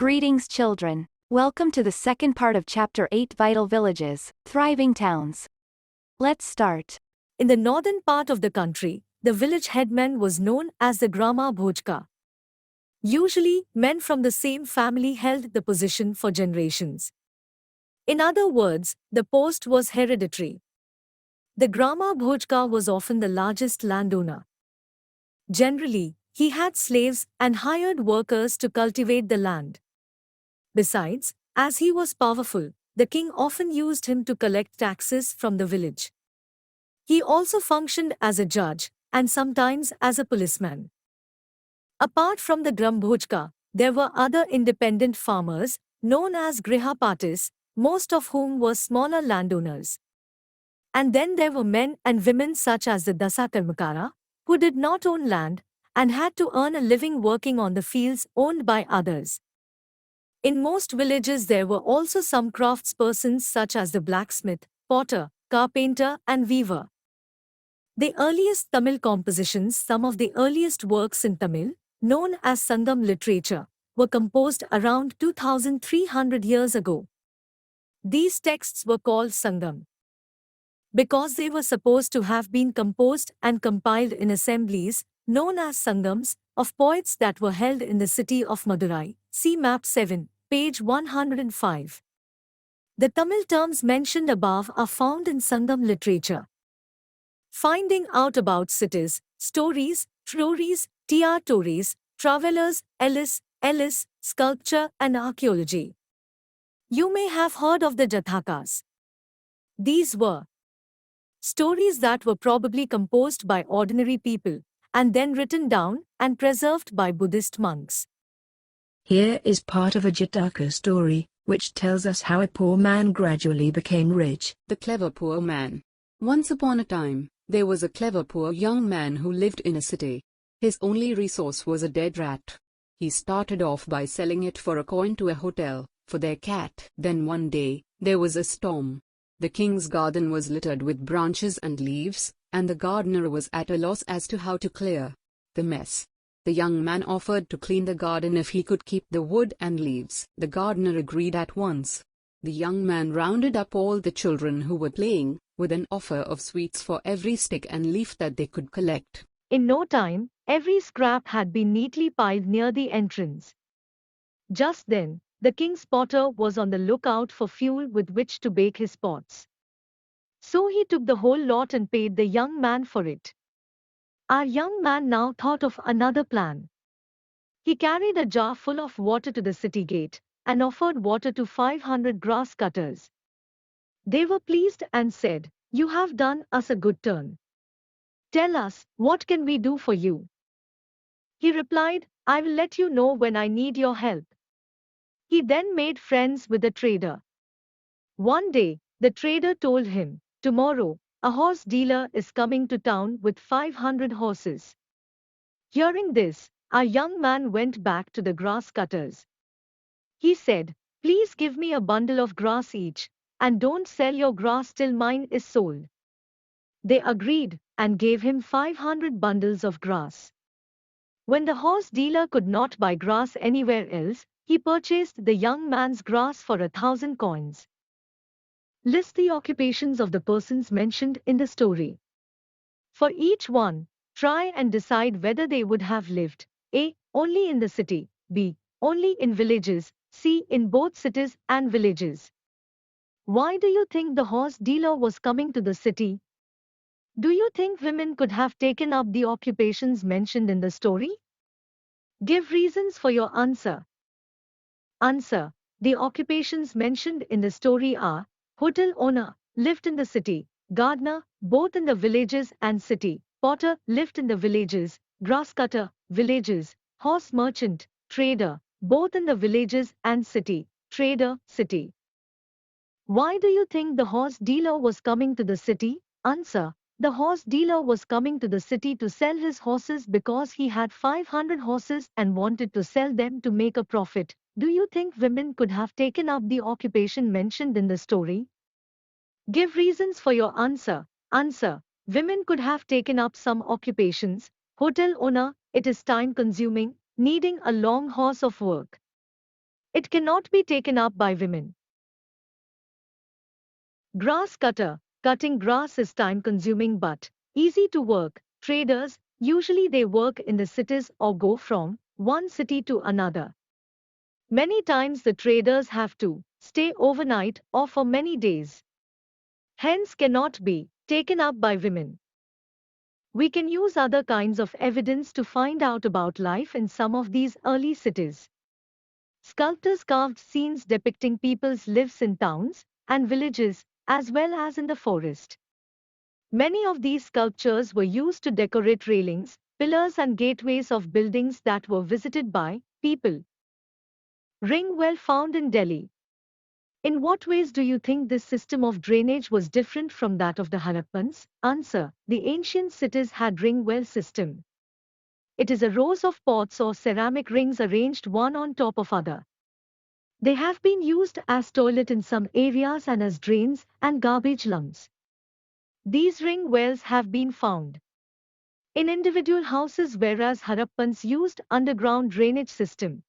Greetings, children. Welcome to the second part of Chapter 8, Vital Villages, Thriving Towns. Let's start. In the northern part of the country, the village headman was known as the Grama Bhojka. Usually, men from the same family held the position for generations. In other words, the post was hereditary. The Grama Bhojka was often the largest landowner. Generally, he had slaves and hired workers to cultivate the land. Besides, as he was powerful, the king often used him to collect taxes from the village. He also functioned as a judge, and sometimes as a policeman. Apart from the Grambhojka, there were other independent farmers, known as Grihapatis, most of whom were smaller landowners. And then there were men and women such as the Dasakarmakara, who did not own land, and had to earn a living working on the fields owned by others. In most villages there were also some craftspersons such as the blacksmith, potter, carpenter and weaver. The earliest Tamil compositions, some of the earliest works in Tamil, known as Sangam literature, were composed around 2300 years ago. These texts were called Sangam because they were supposed to have been composed and compiled in assemblies, known as Sangams, of poets that were held in the city of Madurai. See Map 7, page 105. The Tamil terms mentioned above are found in Sangam literature. Finding out about cities, stories, stories, stories, travelers, Ellis, sculpture and archaeology. You may have heard of the Jathakas. These were stories that were probably composed by ordinary people, and then written down and preserved by Buddhist monks. Here is part of a Jataka story, which tells us how a poor man gradually became rich. The Clever Poor Man. Once upon a time, there was a clever poor young man who lived in a city. His only resource was a dead rat. He started off by selling it for a coin to a hotel, for their cat. Then one day, there was a storm. The king's garden was littered with branches and leaves, and the gardener was at a loss as to how to clear the mess. The young man offered to clean the garden if he could keep the wood and leaves. The gardener agreed at once. The young man rounded up all the children who were playing, with an offer of sweets for every stick and leaf that they could collect. In no time, every scrap had been neatly piled near the entrance. Just then, the king's potter was on the lookout for fuel with which to bake his pots. So he took the whole lot and paid the young man for it. Our young man now thought of another plan. He carried a jar full of water to the city gate, and offered water to 500 grass cutters. They were pleased and said, "You have done us a good turn. Tell us, what can we do for you?" He replied, "I will let you know when I need your help." He then made friends with the trader. One day, the trader told him, "Tomorrow, a horse dealer is coming to town with 500 horses." Hearing this, our young man went back to the grass cutters. He said, "Please give me a bundle of grass each, and don't sell your grass till mine is sold." They agreed, and gave him 500 bundles of grass. When the horse dealer could not buy grass anywhere else, he purchased the young man's grass for 1,000 coins. List the occupations of the persons mentioned in the story. For each one, try and decide whether they would have lived A. Only in the city, B. Only in villages, C. In both cities and villages. Why do you think the horse dealer was coming to the city? Do you think women could have taken up the occupations mentioned in the story? Give reasons for your answer. Answer: the occupations mentioned in the story are hotel owner, lived in the city; gardener, both in the villages and city; potter, lived in the villages; grass cutter, villages; horse merchant, trader, both in the villages and city; trader, city. Why do you think the horse dealer was coming to the city? Answer: the horse dealer was coming to the city to sell his horses because he had 500 horses and wanted to sell them to make a profit. Do you think women could have taken up the occupation mentioned in the story? Give reasons for your answer. Answer: women could have taken up some occupations. Hotel owner, it is time consuming, needing a long horse of work. It cannot be taken up by women. Grass cutter. Cutting grass is time-consuming but easy to work. Traders, usually they work in the cities or go from one city to another. Many times the traders have to stay overnight or for many days. Hence cannot be taken up by women. We can use other kinds of evidence to find out about life in some of these early cities. Sculptors carved scenes depicting people's lives in towns and villages, as well as in the forest. Many of these sculptures were used to decorate railings, pillars and gateways of buildings that were visited by people. Ring well found in Delhi. In what ways do you think this system of drainage was different from that of the Harappans? Answer: the ancient cities had ring well system. It is a rows of pots or ceramic rings arranged one on top of other. They have been used as toilet in some areas and as drains and garbage lumps. These ring wells have been found in individual houses, whereas Harappans used underground drainage system.